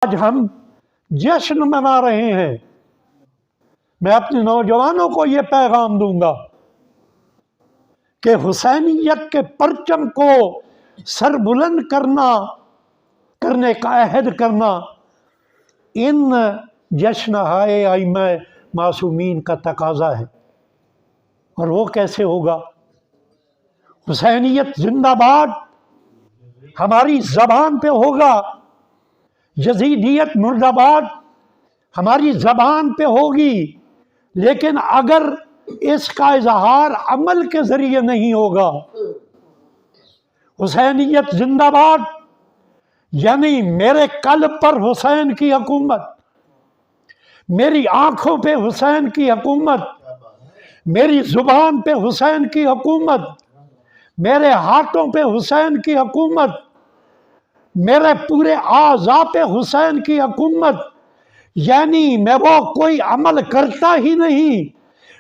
آج ہم جشن منا رہے ہیں۔ میں اپنے نوجوانوں کو یہ پیغام دوں گا کہ حسینیت کے پرچم کو سر بلند کرنے کا عہد کرنا ان جشنہائے ائمہ معصومین کا تقاضا ہے۔ اور وہ کیسے ہوگا؟ حسینیت زندہ باد ہماری زبان پہ ہوگا، یزیدیت مرد آباد ہماری زبان پہ ہوگی، لیکن اگر اس کا اظہار عمل کے ذریعے نہیں ہوگا، حسینیت زندہ باد یعنی میرے قلب پر حسین کی حکومت، میری آنکھوں پہ حسین کی حکومت، میری زبان پہ حسین کی حکومت، میرے ہاتھوں پہ حسین کی حکومت، میرے پورے اعضاء پہ حسین کی حکومت، یعنی میں وہ کوئی عمل کرتا ہی نہیں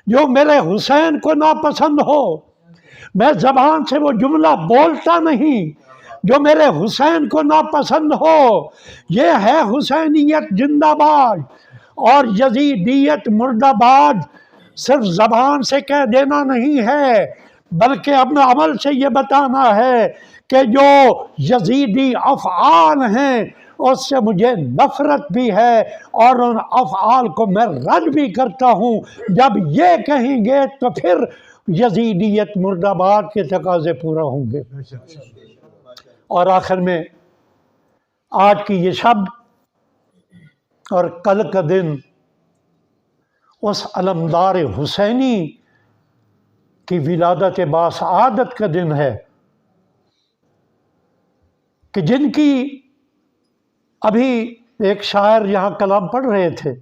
جو میرے حسین کو ناپسند ہو، میں زبان سے وہ جملہ بولتا نہیں جو میرے حسین کو ناپسند ہو۔ یہ ہے حسینیت زندہ باد۔ اور یزیدیت مرد آباد صرف زبان سے کہہ دینا نہیں ہے، بلکہ اپنے عمل سے یہ بتانا ہے کہ جو یزیدی افعال ہیں اس سے مجھے نفرت بھی ہے اور ان افعال کو میں رد بھی کرتا ہوں۔ جب یہ کہیں گے تو پھر یزیدیت مرد آباد کے تقاضے پورا ہوں گے۔ اور آخر میں آج کی یہ شب اور کل کا دن اس علمدار حسینی کی ولادت باسعادت کا دن ہے کہ جن کی ابھی ایک شاعر یہاں کلام پڑھ رہے تھے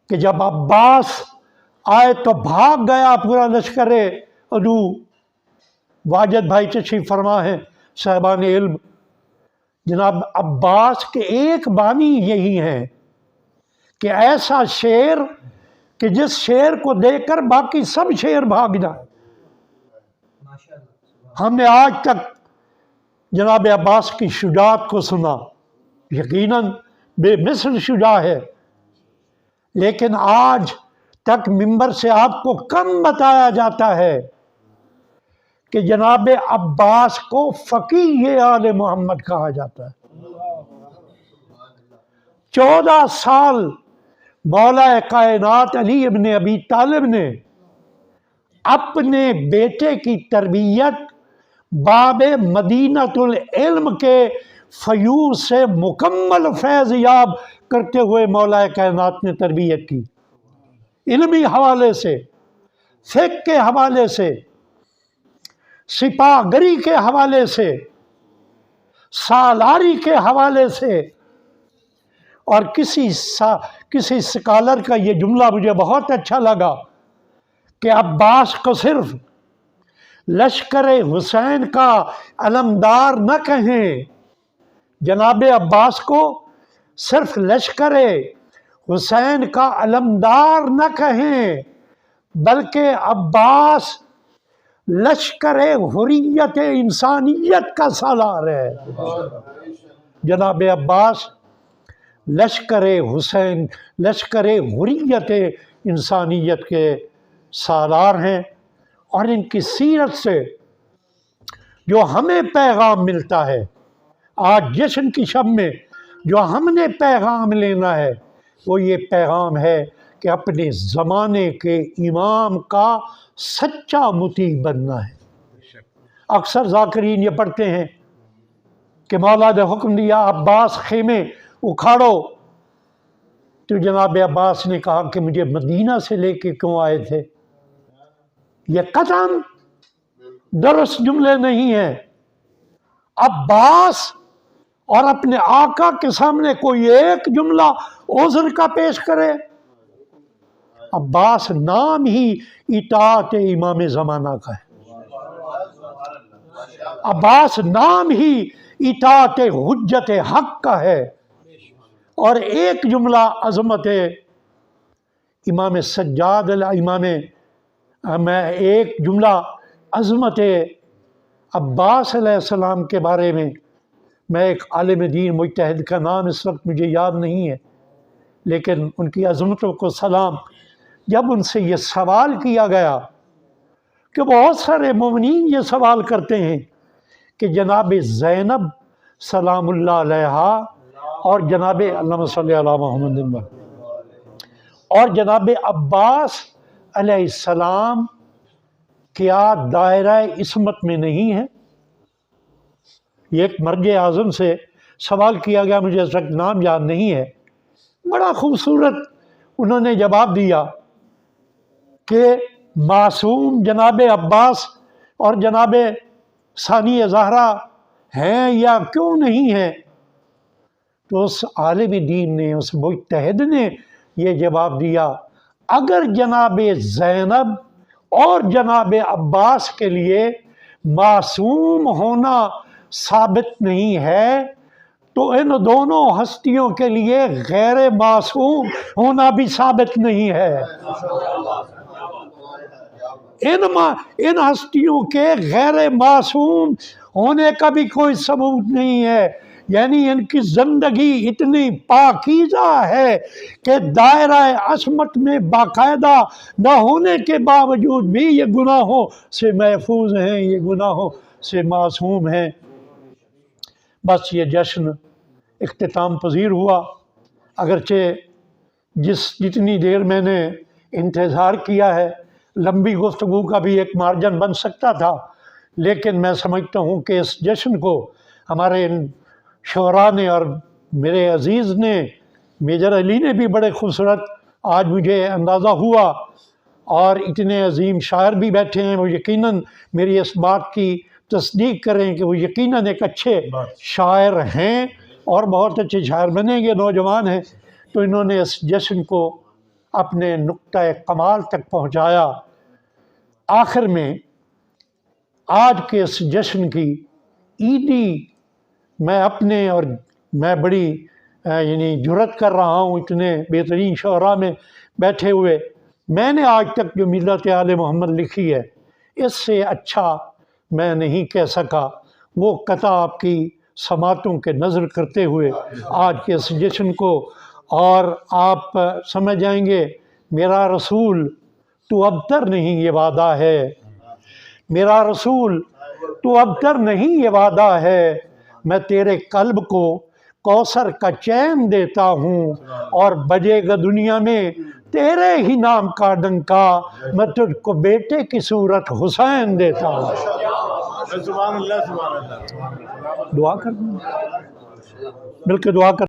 کہ جب عباس آئے تو بھاگ گیا پورا لشکر عدو۔ واجد بھائی تشریف فرما ہے صاحبان علم، جناب عباس کے ایک بانی یہی ہیں کہ ایسا شیر کہ جس شیر کو دیکھ کر باقی سب شیر بھاگ جائیں۔ ہم نے آج تک جناب عباس کی شجاعت کو سنا، یقیناً بے مثل شجاع ہے، لیکن آج تک ممبر سے آپ کو کم بتایا جاتا ہے کہ جناب عباس کو فقیہ آل محمد کہا جاتا ہے۔ 14 سال مولا کائنات علی ابن ابی طالب نے اپنے بیٹے کی تربیت باب مدینۃ العلم کے فیوض سے مکمل فیض یاب کرتے ہوئے مولا کائنات نے تربیت کی، علمی حوالے سے، فقہ کے حوالے سے، سپاہ گری کے حوالے سے، سالاری کے حوالے سے۔ اور کسی سکالر کا یہ جملہ مجھے بہت اچھا لگا کہ عباس کو صرف لشکر حسین کا علمدار نہ کہیں، جناب عباس کو صرف لشکر حسین کا علمدار نہ کہیں، بلکہ عباس لشکر حریت انسانیت کا سالار ہے۔ جناب عباس لشکر حسین، لشکر حریت انسانیت کے سالار ہیں۔ اور ان کی سیرت سے جو ہمیں پیغام ملتا ہے آج جشن کی شب میں، جو ہم نے پیغام لینا ہے وہ یہ پیغام ہے کہ اپنے زمانے کے امام کا سچا مطیع بننا ہے۔ اکثر ذاکرین یہ پڑھتے ہیں کہ مولا نے حکم دیا عباس خیمے اکھاڑو، تو جناب عباس نے کہا کہ مجھے مدینہ سے لے کے کیوں آئے تھے؟ یہ قطعاً درست جملے نہیں ہیں۔ عباس اور اپنے آقا کے سامنے کوئی ایک جملہ عذر کا پیش کرے؟ عباس نام ہی اطاعت امام زمانہ کا ہے، عباس نام ہی اطاعت حجت حق کا ہے۔ اور ایک جملہ عظمت امام سجاد ایک جملہ عظمت عباس علیہ السلام کے بارے میں میں ایک عالم دین مجتہد کا نام اس وقت مجھے یاد نہیں ہے، لیکن ان کی عظمتوں کو سلام، جب ان سے یہ سوال کیا گیا کہ بہت سارے مومنین یہ سوال کرتے ہیں کہ جناب زینب سلام اللہ علیہا اور جناب اللہم صلی علی محمد اور جناب عباس علیہ السلام کیا دائرہ عصمت میں نہیں ہے؟ یہ ایک مرجع اعظم سے سوال کیا گیا، مجھے اس وقت نام یاد نہیں ہے، بڑا خوبصورت انہوں نے جواب دیا کہ معصوم جناب عباس اور جناب ثانی زہرا ہیں یا کیوں نہیں ہیں؟ تو اس عالم دین نے، اس مجتہد نے یہ جواب دیا، اگر جناب زینب اور جناب عباس کے لیے معصوم ہونا ثابت نہیں ہے تو ان دونوں ہستیوں کے لیے غیر معصوم ہونا بھی ثابت نہیں ہے۔ ان ہستیوں کے غیر معصوم ہونے کا بھی کوئی ثبوت نہیں ہے، یعنی ان کی زندگی اتنی پاکیزہ ہے کہ دائرہ عصمت میں باقاعدہ نہ ہونے کے باوجود بھی یہ گناہوں سے محفوظ ہیں، یہ گناہوں سے معصوم ہیں۔ بس یہ جشن اختتام پذیر ہوا، اگرچہ جتنی دیر میں نے انتظار کیا ہے لمبی گفتگو کا بھی ایک مارجن بن سکتا تھا، لیکن میں سمجھتا ہوں کہ اس جشن کو ہمارے ان شعراء نے اور میرے عزیز نے، میجر علی نے بھی بڑے خوبصورت، آج مجھے اندازہ ہوا، اور اتنے عظیم شاعر بھی بیٹھے ہیں، وہ یقیناً میری اس بات کی تصدیق کریں کہ وہ یقیناً ایک اچھے شاعر ہیں اور بہت اچھے شاعر بنیں گے، نوجوان ہیں، تو انہوں نے اس جشن کو اپنے نقطہ کمال تک پہنچایا۔ آخر میں آج کے اس جشن کی عیدی میں اپنے اور میں بڑی یعنی جرت کر رہا ہوں اتنے بہترین شعراء میں بیٹھے ہوئے، میں نے آج تک جو ملت آل محمد لکھی ہے اس سے اچھا میں نہیں کہہ سکا، وہ قطع آپ کی سماعتوں کے نظر کرتے ہوئے آج کے اس جشن کو، اور آپ سمجھ جائیں گے میرا رسول تو ابتر نہیں یہ وعدہ ہے، میرا رسول تو ابتر نہیں یہ وعدہ ہے، میں تیرے قلب کو کوثر کا چین دیتا ہوں، اور بجے گا دنیا میں تیرے ہی نام کا ڈنکا، میں تجھ کو بیٹے کی صورت حسین دیتا ہوں۔ سبحان اللہ، سبحان اللہ۔ دعا کر دیں، مل کے دعا کر